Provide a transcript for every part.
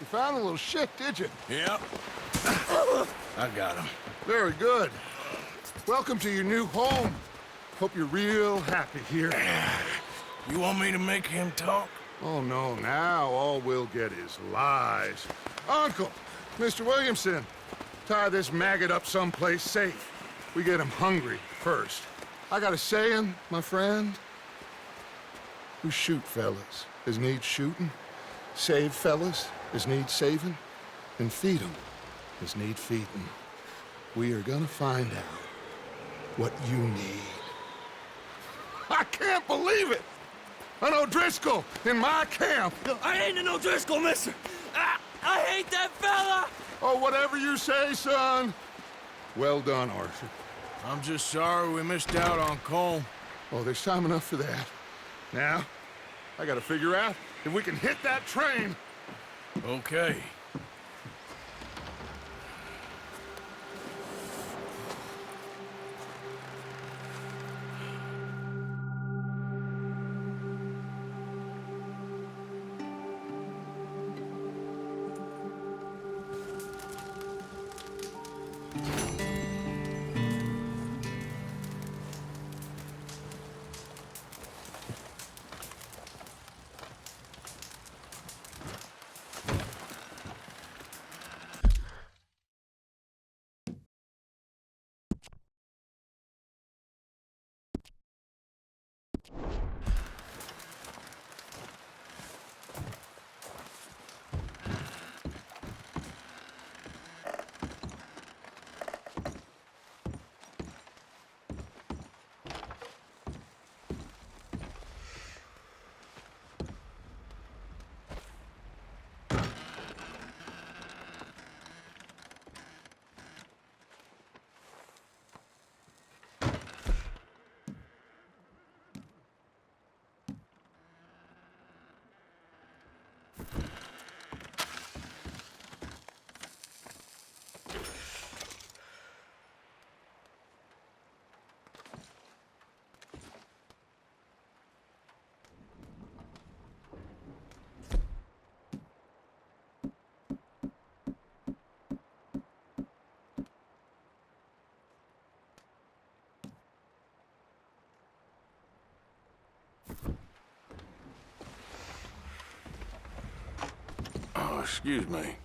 You found the little shit, did you? Yep. I got him. Very good. Welcome to your new home. Hope you're real happy here. You want me to make him talk? Oh, no, now all we'll get is lies. Uncle, Mr. Williamson, tie this maggot up someplace safe. We get him hungry first. I got a saying, my friend. We shoot fellas as need shooting, save fellas as need saving, and feed 'em as need feeding. We are gonna find out what you need. I can't believe it! An O'Driscoll in my camp! I ain't an O'Driscoll, mister! I hate that fella! Oh, whatever you say, son. Well done, Arthur. I'm just sorry we missed out on Colm. Oh, there's time enough for that. Now, I gotta figure out if we can hit that train. Okay. Oh, excuse me.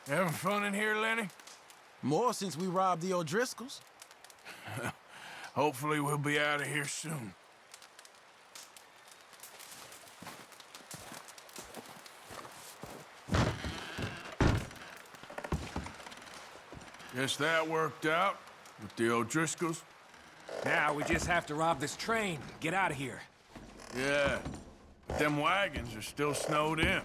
You having fun in here, Lenny? More since we robbed the O'Driscolls. Hopefully we'll be out of here soon. Guess that worked out with the O'Driscolls. Now we just have to rob this train, get out of here. Yeah, but them wagons are still snowed in.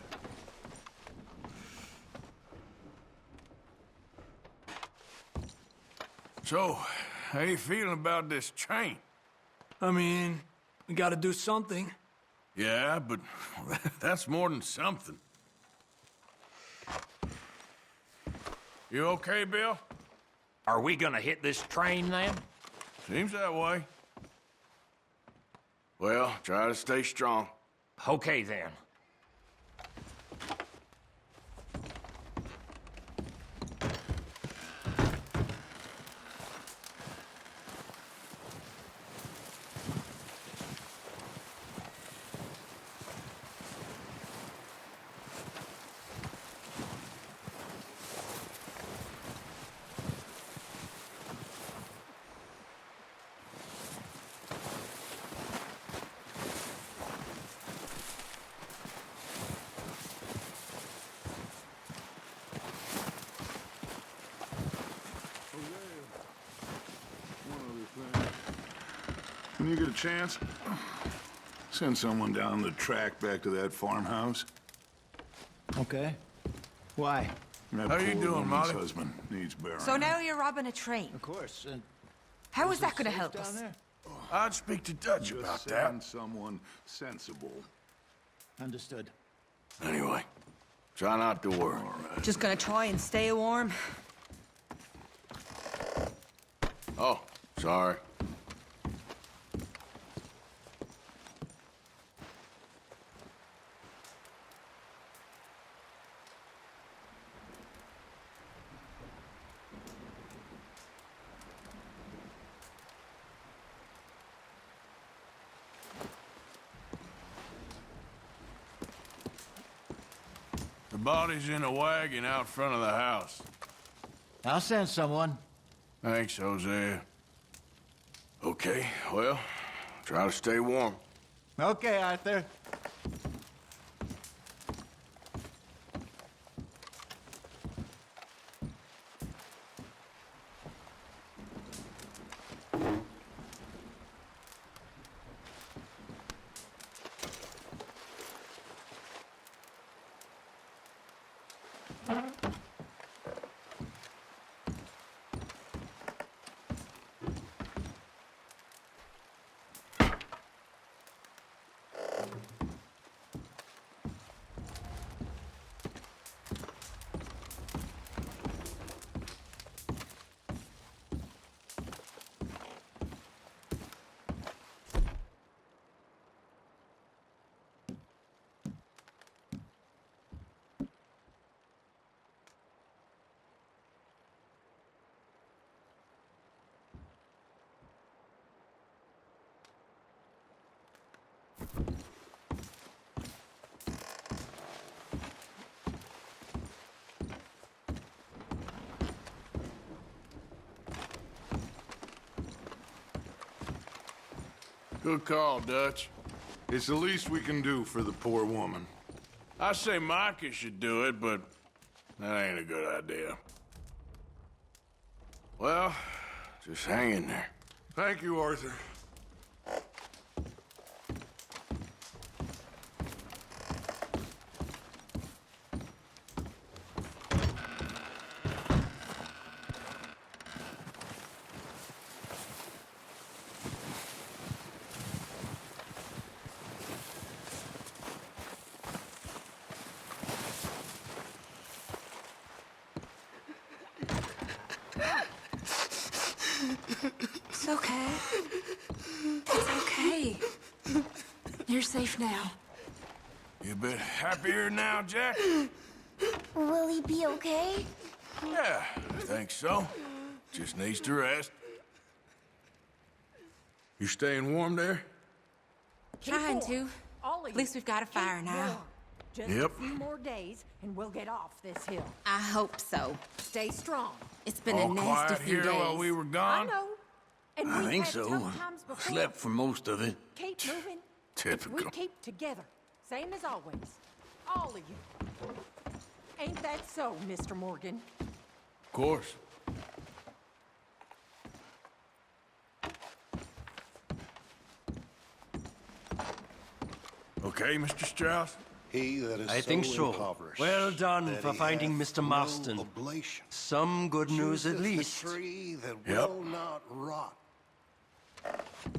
So, how you feeling about this train? I mean, we gotta do something. Yeah, but that's more than something. You okay, Bill? Are we gonna hit this train then? Seems that way. Well, try to stay strong. Okay then. When you get a chance, send someone down the track back to that farmhouse. Okay. Why? That How you poor doing, woman's Molly? husband needs burying. So now you're robbing a train. Of course. And How is that going to help us? I'd speak to Dutch Just about send that. someone sensible. Understood. Anyway, try not to worry. Just going to try and stay warm? Oh, sorry. The body's in a wagon out front of the house. I'll send someone. Thanks, Hosea. Okay, well, try to stay warm. Okay, Arthur. Good call, Dutch. It's the least we can do for the poor woman. I say Micah should do it, but that ain't a good idea. Well, just hang in there. Thank you, Arthur. It's okay. It's okay. You're safe now. You a bit happier now, Jack? Will he be okay? Yeah, I think so. Just needs to rest. You staying warm there? Trying to. All of At least we've got a fire Keep now. warm. Just Yep. a few more days, and we'll get off this hill. I hope so. Stay strong. It's been All a nasty quiet few here days. while we were I gone? know. And I we've think had so. tough times before. Slept for most of it. Keep moving. Typical. We keep together, same as always. All of you. Ain't that so, Mr. Morgan? Of course. Okay, Mr. Strauss? He that is I think so. impoverished Well done that for he finding hath Mr. Marston. no oblation, Some good news at chooseth least. the tree that Yep. will not rot.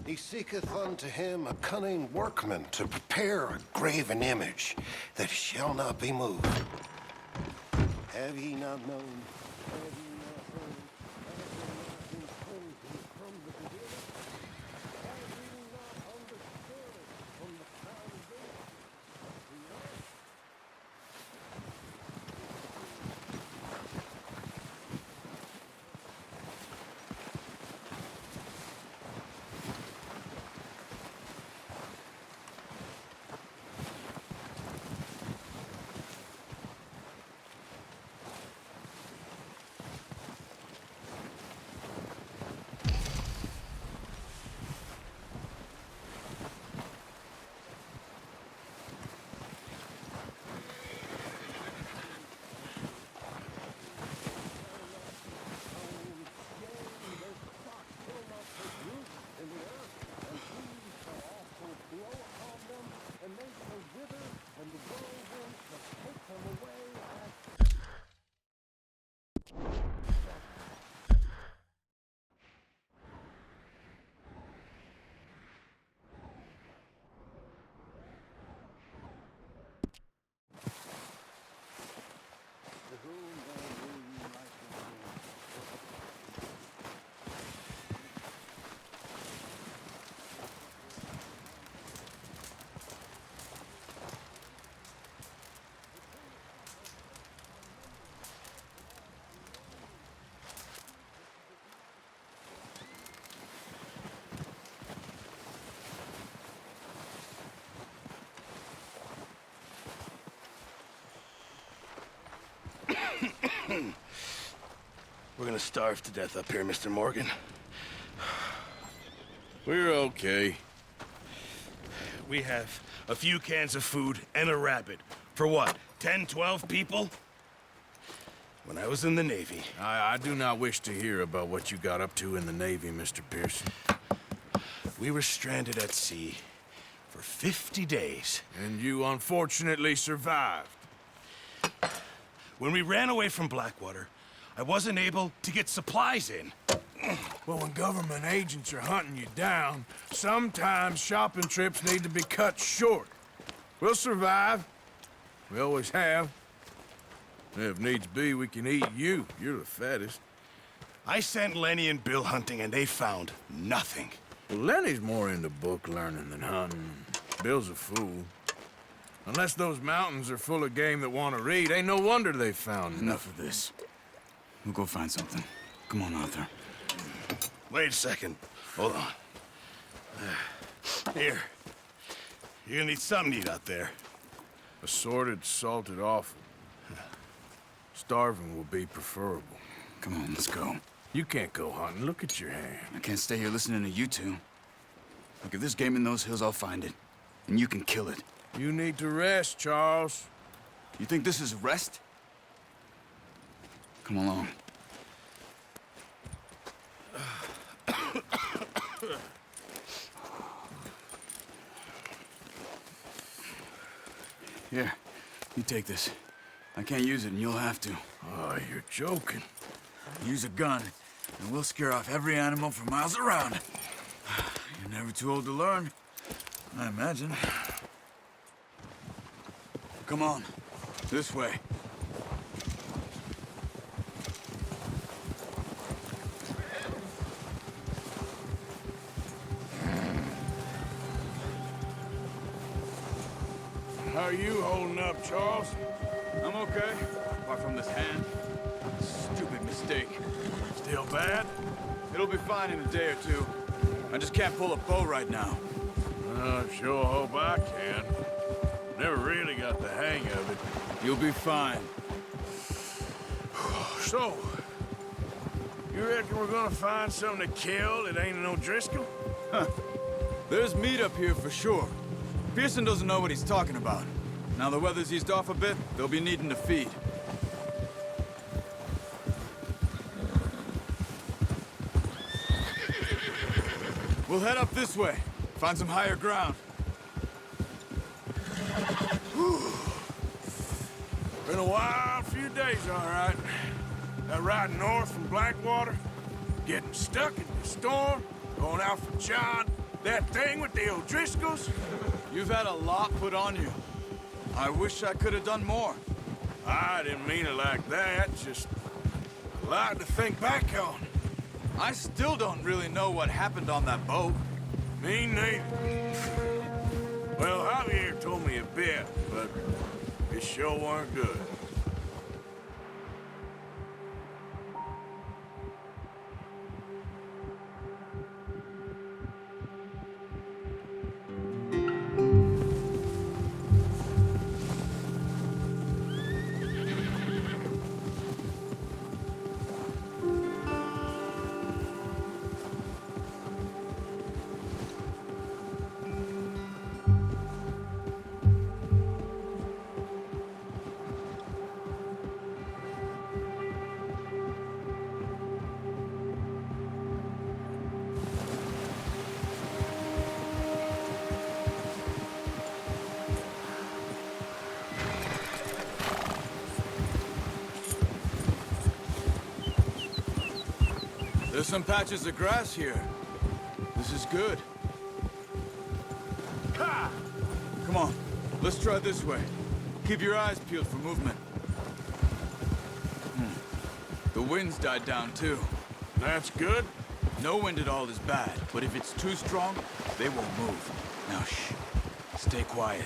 He seeketh unto him a cunning workman to prepare a graven image that shall not be moved. Have ye not known? Have ye not heard? Have ye not been told him from the beginning? Have ye not understood it from the foundation of the earth? We're gonna starve to death up here, Mr. Morgan. We're okay. We have a few cans of food and a rabbit. For what, 10, 12 people? When I was in the Navy, I do not wish to hear about what you got up to in the Navy, Mr. Pearson. we were stranded at sea for 50 days. And you unfortunately survived. When we ran away from Blackwater, I wasn't able to get supplies in. Well, when government agents are hunting you down, sometimes shopping trips need to be cut short. We'll survive. We always have. If needs be, we can eat you. You're the fattest. I sent Lenny and Bill hunting, and they found nothing. Well, Lenny's more into book learning than hunting. Bill's a fool. Unless those mountains are full of game that want to read, ain't no wonder they found Enough of this. We'll go find something. Come on, Arthur. Wait a second. Hold on. Here. You're gonna need something to eat out there. Assorted, salted offal. Starving will be preferable. Come on, let's go. You can't go hunting. Look at your hand. I can't stay here listening to you two. Look, if there's game in those hills, I'll find it. And you can kill it. You need to rest, Charles. You think this is rest? Come along. Here, you take this. I can't use it, and you'll have to. Oh, you're joking. Use a gun, and we'll scare off every animal for miles around. You're never too old to learn, I imagine. Come on, this way. How are you holding up, Charles? I'm okay, apart from this hand. Stupid mistake. Still bad? It'll be fine in a day or two. I just can't pull a bow right now. I sure hope I can. Never really got the hang of it. You'll be fine. So, you reckon we're gonna find something to kill that ain't an O'Driscoll? There's meat up here for sure. Pearson doesn't know what he's talking about. Now the weather's eased off a bit, they'll be needing to feed. We'll head up this way. Find some higher ground. Been a wild few days, all right. That ride north from Blackwater, getting stuck in the storm, going out for John, that thing with the O'Driscolls. You've had a lot put on you. I wish I could have done more. I didn't mean it like that, just a lot to think back on. I still don't really know what happened on that boat. Me neither. Well, Javier told me a bit, but it sure weren't good. There's some patches of grass here. This is good. Ha! Come on, let's try this way. Keep your eyes peeled for movement. The wind's died down too. That's good. No wind at all is bad, but if it's too strong, they won't move. Now shh, stay quiet.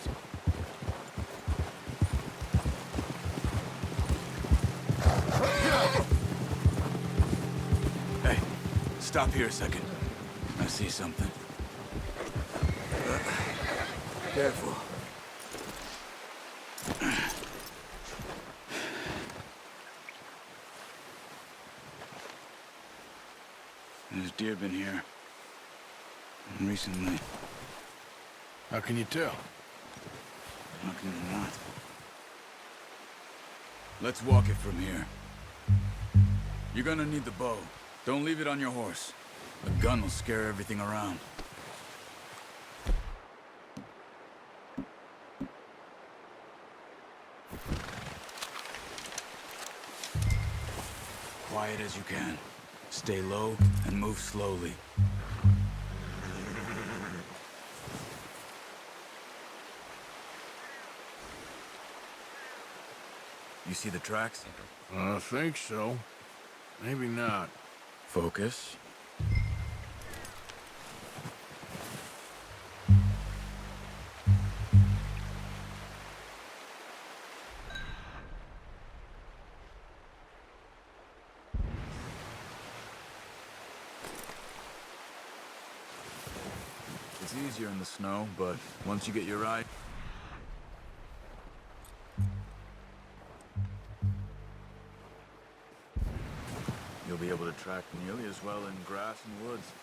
Hey, stop here a second. I see something. Careful. There's deer been here. And recently. How can you tell? How can you not? Let's walk it from here. You're gonna need the bow. Don't leave it on your horse. The gun will scare everything around. Quiet as you can. Stay low and move slowly. You see the tracks? I think so. Maybe not. Focus. It's easier in the snow, but once you get your eye... You'll be able to track nearly as well in grass and woods.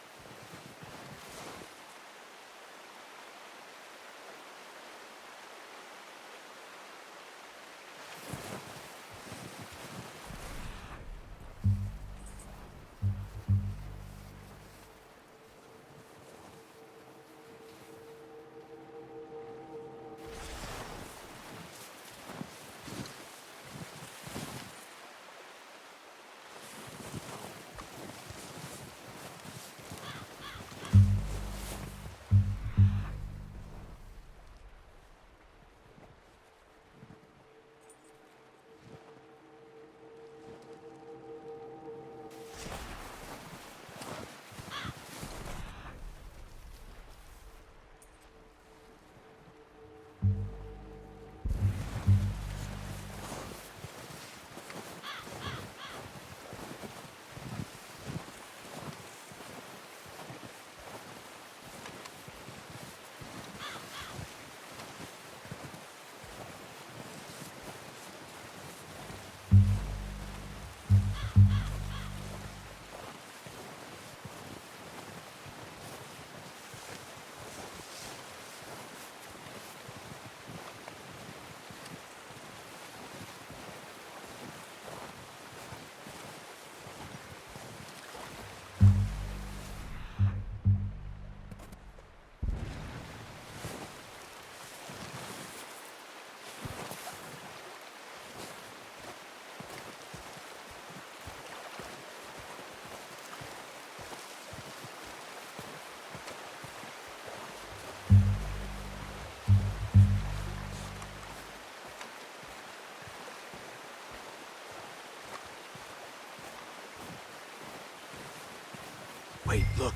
Wait, look.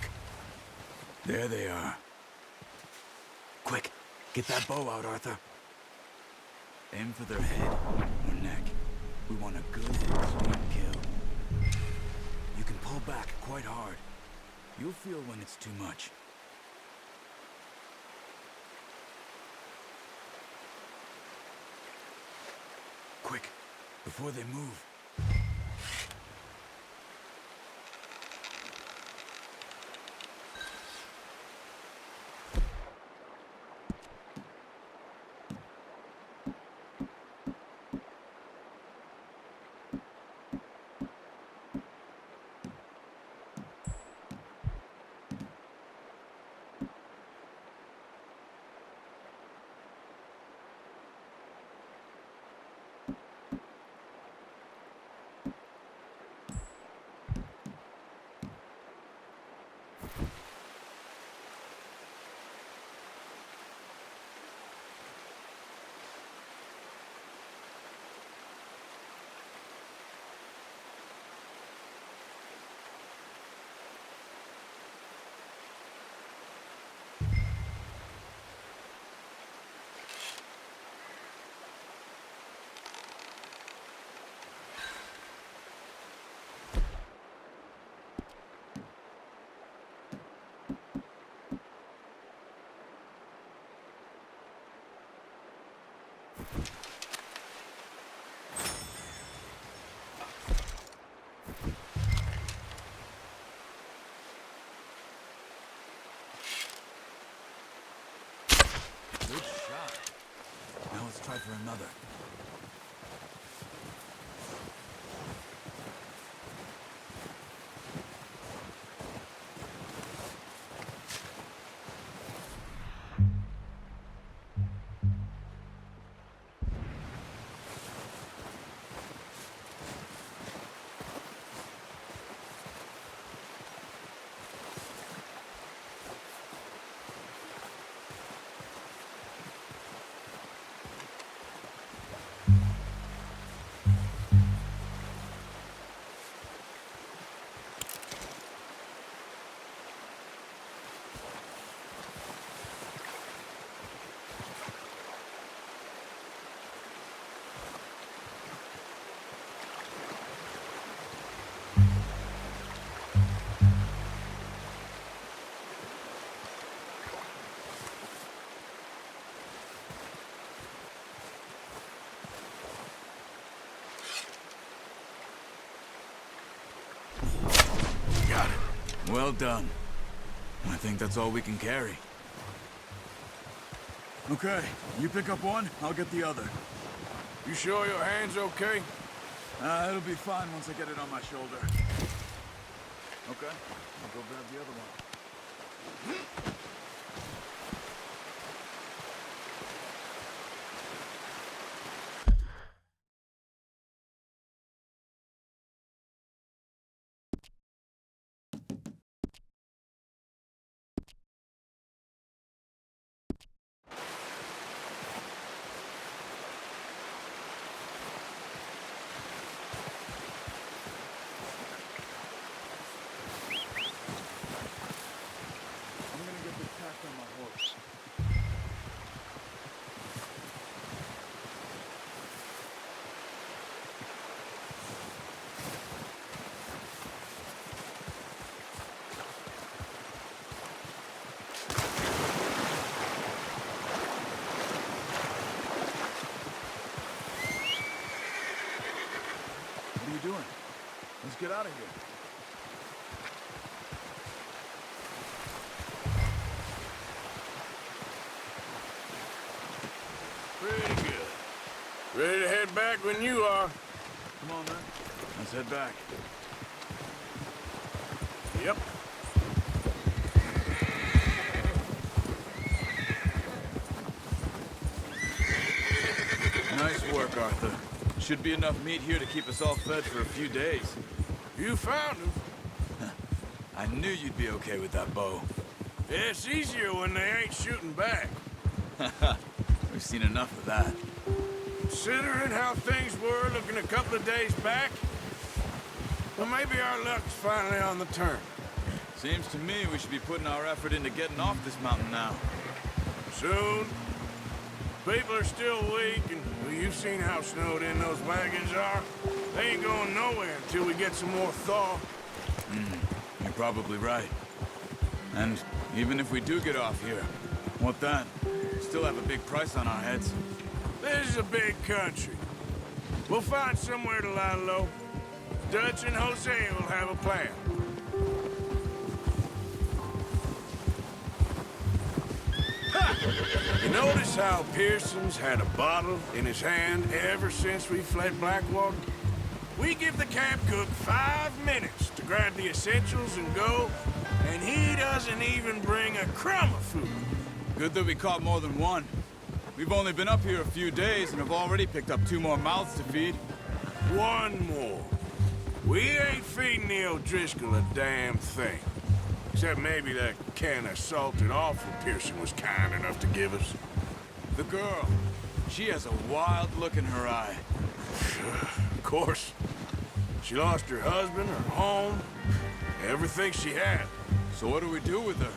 There they are. Quick, get that bow out, Arthur. Aim for their head or neck. We want a good, clean kill. You can pull back quite hard. You'll feel when it's too much. Quick, before they move. for another. Got it. Well done. I think that's all we can carry. Okay, you pick up one, I'll get the other. You sure your hand's okay? It'll be fine once I get it on my shoulder. Okay, I'll go grab the other one. I'm gonna get this pack on my horse. What are you doing? Let's get out of here. Pretty good. Ready to head back when you are. Come on, man. Let's head back. Yep. Nice work, Arthur. Should be enough meat here to keep us all fed for a few days. You found him. I knew you'd be okay with that bow. It's easier when they ain't shooting back. We've seen enough of that. Considering how things were looking a couple of days back, well, maybe our luck's finally on the turn. Seems to me we should be putting our effort into getting off this mountain now. Soon. People are still weak, and well, you've seen how snowed in those wagons are. They ain't going nowhere until we get some more thaw. You're probably right. And even if we do get off here, what then? Still have a big price on our heads. This is a big country. We'll find somewhere to lie low. Dutch and Hosea will have a plan. Ha! You notice how Pearson's had a bottle in his hand ever since we fled Blackwater? We give the camp cook 5 minutes to grab the essentials and go, and he doesn't even bring a crumb of food. Good that we caught more than one. We've only been up here a few days and have already picked up 2 more mouths to feed. One more. We ain't feeding the O'Driscoll a damn thing. Except maybe that can of salted offal Pearson was kind enough to give us. The girl. She has a wild look in her eye. Of course. She lost her husband, her home, everything she had. So what do we do with her?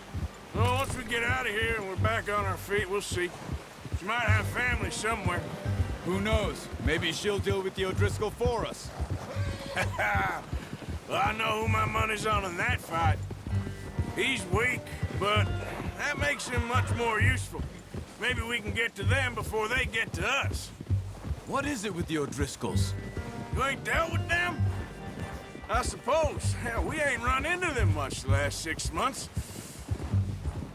Well, once we get out of here and we're back on our feet, we'll see. She might have family somewhere. Who knows? Maybe she'll deal with the O'Driscoll for us. Well, I know who my money's on in that fight. He's weak, but that makes him much more useful. Maybe we can get to them before they get to us. What is it with the O'Driscolls? You ain't dealt with them? I suppose. Hell, we ain't run into them much the last 6 months.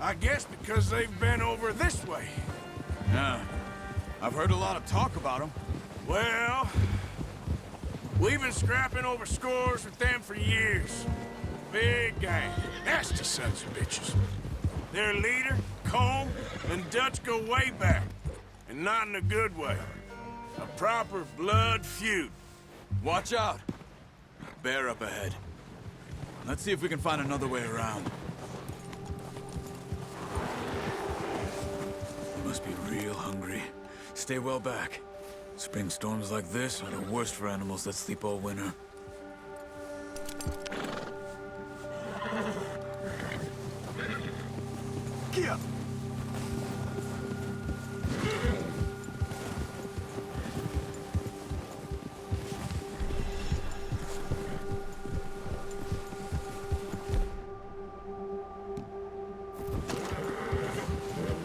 I guess because they've been over this way. Yeah. I've heard a lot of talk about them. Well, we've been scrapping over scores with them for years. Big gang. Nasty sons of bitches. Their leader, Colm, and Dutch go way back. And not in a good way. A proper blood feud. Watch out. Bear up ahead. Let's see if we can find another way around. You must be real hungry. Stay well back. Spring storms like this are the worst for animals that sleep all winter. Yeah.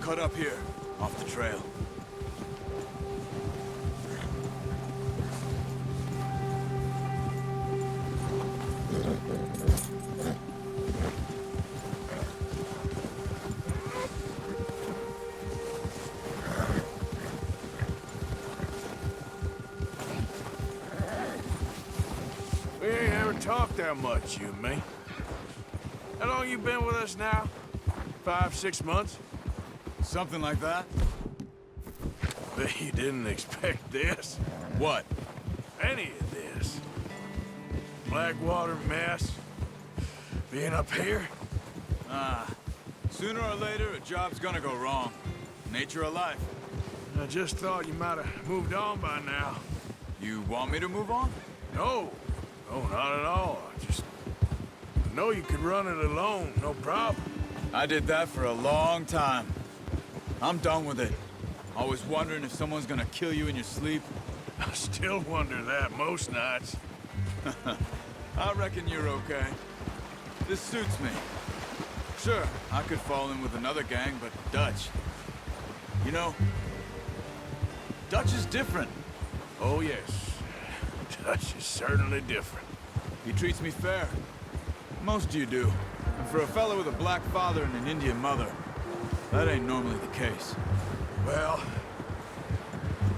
Cut up here, off the trail. We ain't ever talked that much, you and me. How long you been with us now? 5, 6 months? Something like that? Bet you didn't expect this. What? Any of this. Blackwater mess. Being up here. Sooner or later, a job's gonna go wrong. Nature of life. I just thought you might have moved on by now. You want me to move on? No. No, not at all. I know you could run it alone, no problem. I did that for a long time. I'm done with it. Always wondering if someone's gonna kill you in your sleep. I still wonder that most nights. I reckon you're okay. This suits me. Sure, I could fall in with another gang, but Dutch... You know, Dutch is different. Oh, yes. Dutch is certainly different. He treats me fair. Most of you do. And for a fellow with a black father and an Indian mother, that ain't normally the case. Well,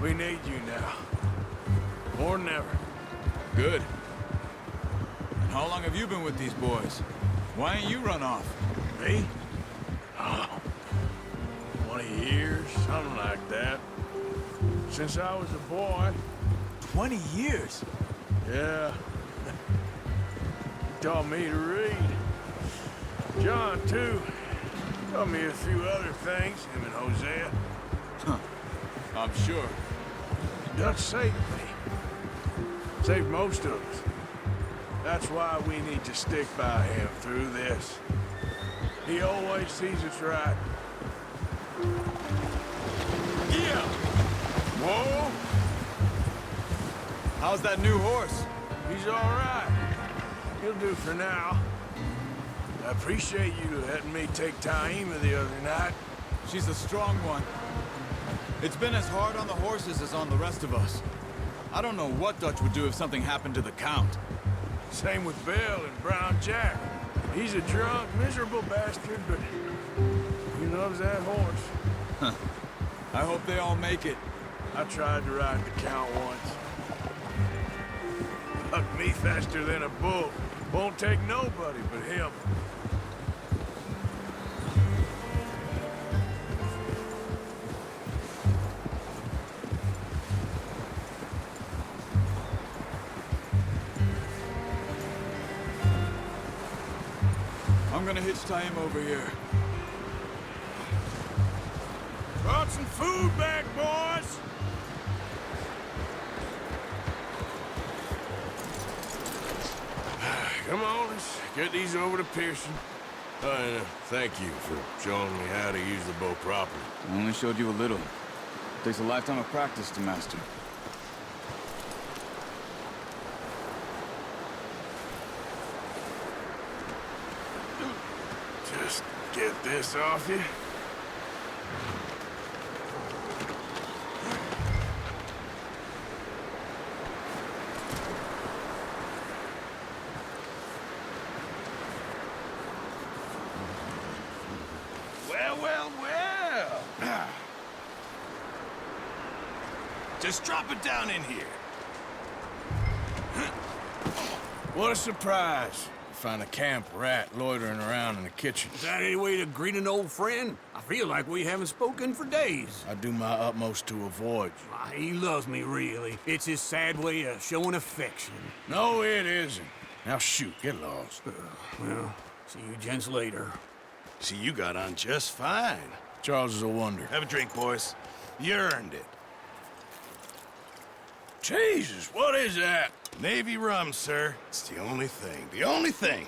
we need you now. More than ever. Good. And how long have you been with these boys? Why ain't you run off? Me? Oh, 20 years, something like that. Since I was a boy. 20 years? Yeah. He taught me to read. John, too. Taught me a few other things, him and Hosea. Huh. I'm sure. Dutch saved me. Saved most of us. That's why we need to stick by him through this. He always sees us right. Yeah! Whoa! How's that new horse? He's all right. He'll do for now. I appreciate you letting me take Taima the other night. She's a strong one. It's been as hard on the horses as on the rest of us. I don't know what Dutch would do if something happened to the Count. Same with Bill and Brown Jack. He's a drunk, miserable bastard, but he loves that horse. I hope they all make it. I tried to ride the Count once. Bucked me faster than a bull. Won't take nobody but him. I'm gonna hitch tie him over here. Brought some food back, boys! Come on, let's get these over to Pearson. And thank you for showing me how to use the bow properly. I only showed you a little. Takes a lifetime of practice to master. Just get this off you. Well, well, well. Just drop it down in here. What a surprise. Find a camp rat loitering around in the kitchen. Is that any way to greet an old friend? I feel like we haven't spoken for days. I do my utmost to avoid you. Ah, he loves me, really. It's his sad way of showing affection. No, it isn't. Now shoot, get lost. Well, see you gents later. See, you got on just fine. Charles is a wonder. Have a drink, boys. You earned it. Jesus, what is that? Navy rum, sir. It's the only thing. The only thing.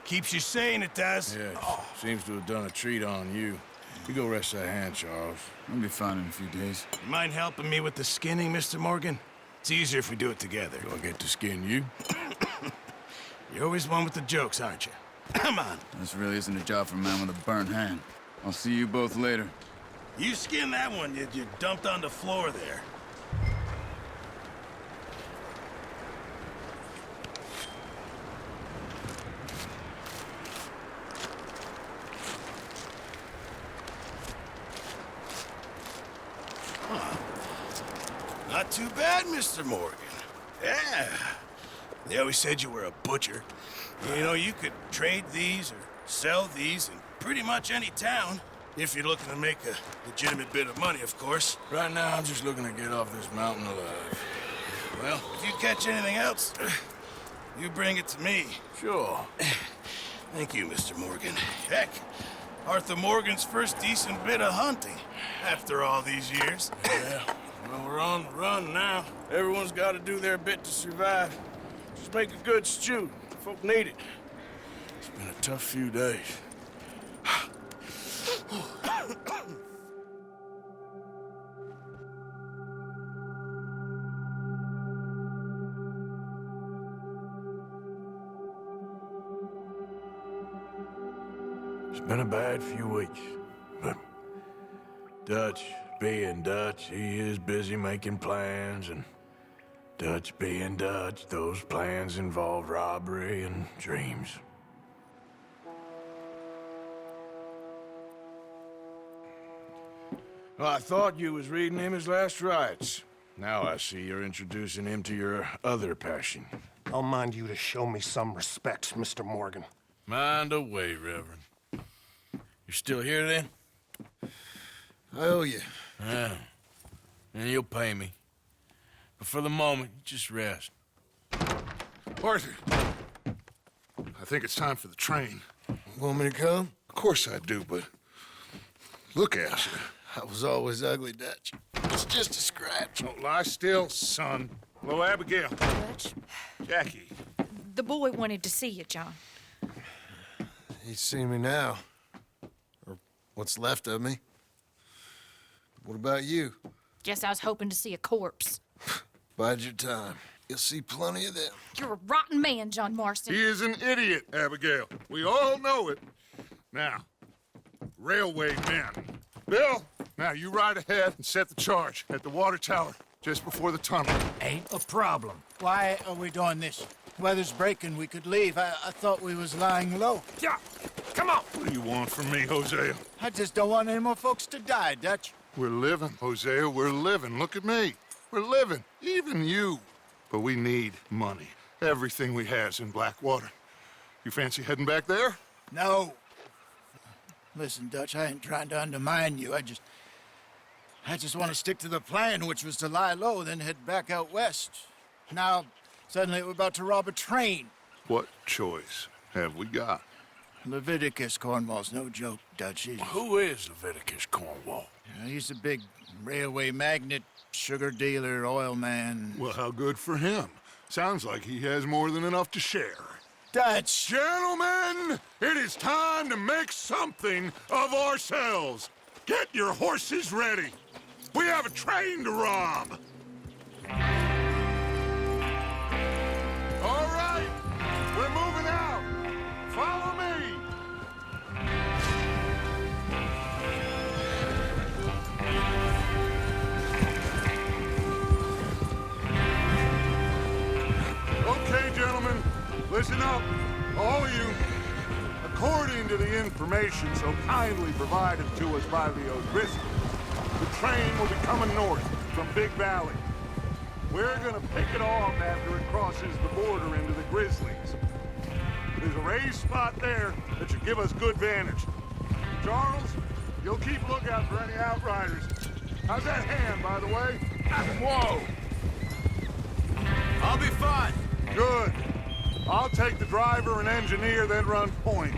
Keeps you sane, it does. Yes, seems to have done a treat on you. You go rest that hand, Charles. I'll be fine in a few days. You mind helping me with the skinning, Mr. Morgan? It's easier if we do it together. Do I get to skin you? You're always one with the jokes, aren't you? Come on. This really isn't a job for a man with a burnt hand. I'll see you both later. You skin that one you dumped on the floor there. Not too bad, Mr. Morgan. Yeah. They always said you were a butcher. You know, you could trade these or sell these in pretty much any town. If you're looking to make a legitimate bit of money, of course. Right now, I'm just looking to get off this mountain alive. Well, if you catch anything else, you bring it to me. Sure. Thank you, Mr. Morgan. Heck, Arthur Morgan's first decent bit of hunting after all these years. Yeah. Well, we're on the run now. Everyone's got to do their bit to survive. Just make a good stew. Folk need it. It's been a tough few days. It's been a bad few weeks, but Dutch being Dutch, he is busy making plans, and Dutch being Dutch, those plans involve robbery and dreams. Well, I thought you was reading him his last rites. Now I see you're introducing him to your other passion. I'll mind you to show me some respect, Mr. Morgan. Mind away, Reverend. You're still here, then? I owe you. Yeah. And you'll pay me. But for the moment, just rest. Arthur, I think it's time for the train. Want me to come? Of course I do, but look at you. I was always ugly, Dutch. It's just a scratch. Don't lie still, son. Hello, Abigail. Dutch, Jackie. the boy wanted to see you, John. He'd see me now. Or what's left of me. What about you? Guess I was hoping to see a corpse. Bide your time. You'll see plenty of them. You're a rotten man, John Marston. He is an idiot, Abigail. We all know it. Now, railway men. Bill, now you ride ahead and set the charge at the water tower just before the tunnel. Ain't a problem. Why are we doing this? Weather's breaking. We could leave. I thought we was lying low. Yeah, come on. What do you want from me, Hosea? I just don't want any more folks to die, Dutch. We're living, Hosea. We're living. Look at me. We're living. Even you. But we need money. Everything we has in Blackwater. You fancy heading back there? No. Listen, Dutch, I ain't trying to undermine you. I just want to stick to the plan, which was to lie low, then head back out west. Now, suddenly we're about to rob a train. What choice have we got? Leviticus Cornwall's no joke, Dutch. Who is Leviticus Cornwall? He's a big railway magnate, sugar dealer, oil man. Well, how good for him. Sounds like he has more than enough to share. Dutch! Gentlemen, it is time to make something of ourselves. Get your horses ready. We have a train to rob. All right, we're moving out. Follow me. Okay, gentlemen, listen up, all of you. According to the information so kindly provided to us by the O'Driscolls, the train will be coming north from Big Valley. We're gonna pick it off after it crosses the border into the Grizzlies. There's a raised spot there that should give us good vantage. Charles, you'll keep lookout for any outriders. How's that hand, by the way? Whoa! I'll be fine. Good. I'll take the driver and engineer, then run point.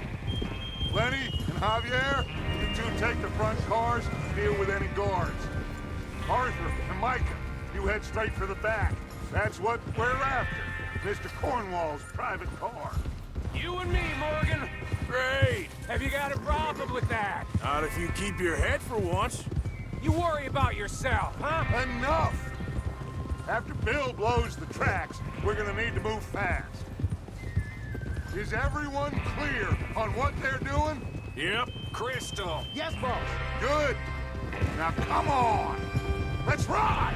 Lenny and Javier, you two take the front cars and deal with any guards. Arthur and Micah, you head straight for the back. That's what we're after. Mr. Cornwall's private car. You and me, Morgan. Great. Have you got a problem with that? Not if you keep your head for once. You worry about yourself, huh? Enough! After Bill blows the tracks, we're gonna need to move fast. Is everyone clear on what they're doing? Yep. Crystal. Yes, boss. Good. Now come on! Let's ride!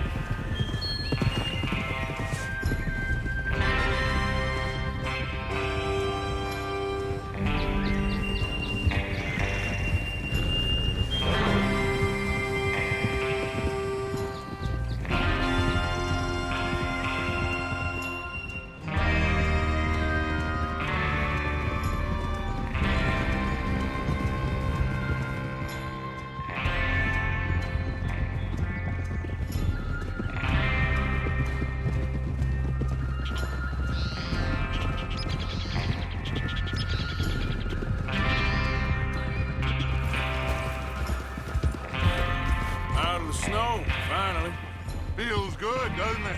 Out of the snow, finally. Feels good, doesn't it?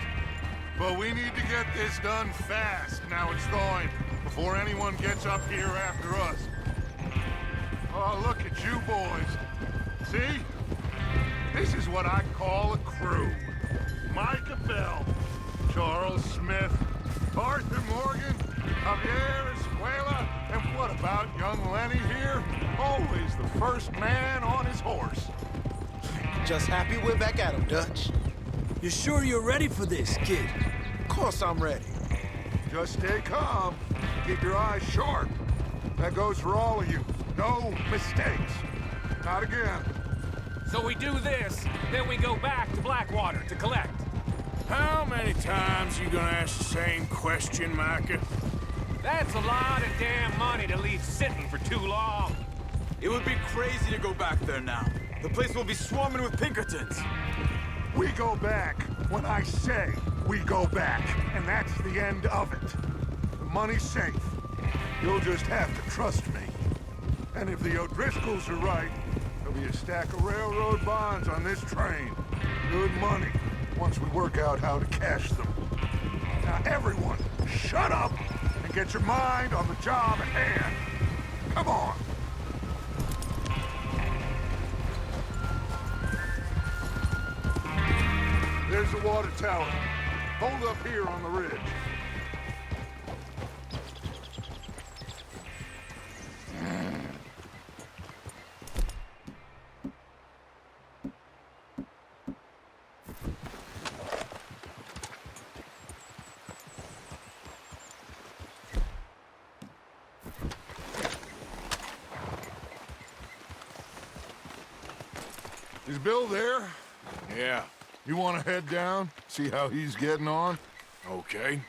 But we need to get this done fast, now it's thawing, before anyone gets up here after us. Oh, look at you boys. See? This is what I call a crew. Micah Bell, Charles Smith, Arthur Morgan, Javier Escuela, and what about young Lenny here? Always the first man on his horse. Just happy we're back at him, Dutch. You sure you're ready for this, kid? Of course I'm ready. Just stay calm. Keep your eyes sharp. That goes for all of you. No mistakes. Not again. So we do this, then we go back to Blackwater to collect. How many times you gonna ask the same question, Micah? That's a lot of damn money to leave sitting for too long. It would be crazy to go back there now. The place will be swarming with Pinkertons. We go back when I say we go back, and that's the end of it. The money's safe. You'll just have to trust me. And if the O'Driscolls are right, there'll be a stack of railroad bonds on this train. Good money, once we work out how to cash them. Now everyone, shut up and get your mind on the job at hand. Come on. There's the water tower. Hold up here on the ridge. Is Bill there? Yeah. You want to head down, see how he's getting on? Okay.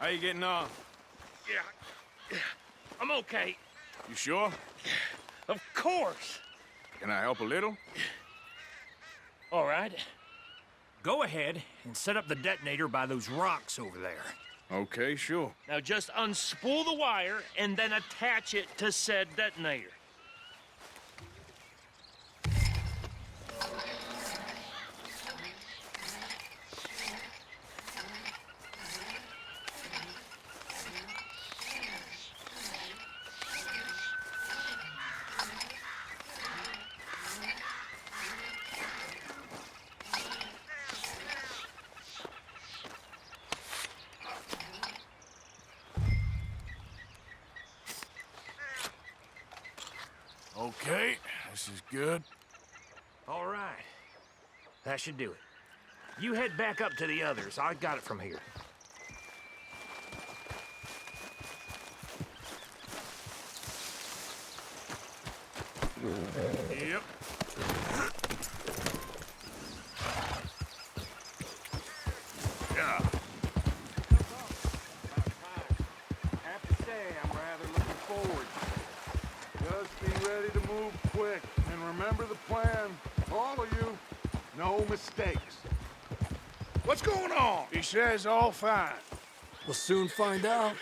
How you getting on? Yeah, I'm okay. You sure? Of course. Can I help a little? All right. Go ahead and set up the detonator by those rocks over there. Okay, sure. Now just unspool the wire and then attach it to said detonator. Okay, this is good. All right. That should do it. You head back up to the others. I got it from here. Yep. Yeah. Have to say, I'm rather looking forward. Just be ready to move quick, and remember the plan. All of you, no mistakes. What's going on? He says all fine. We'll soon find out.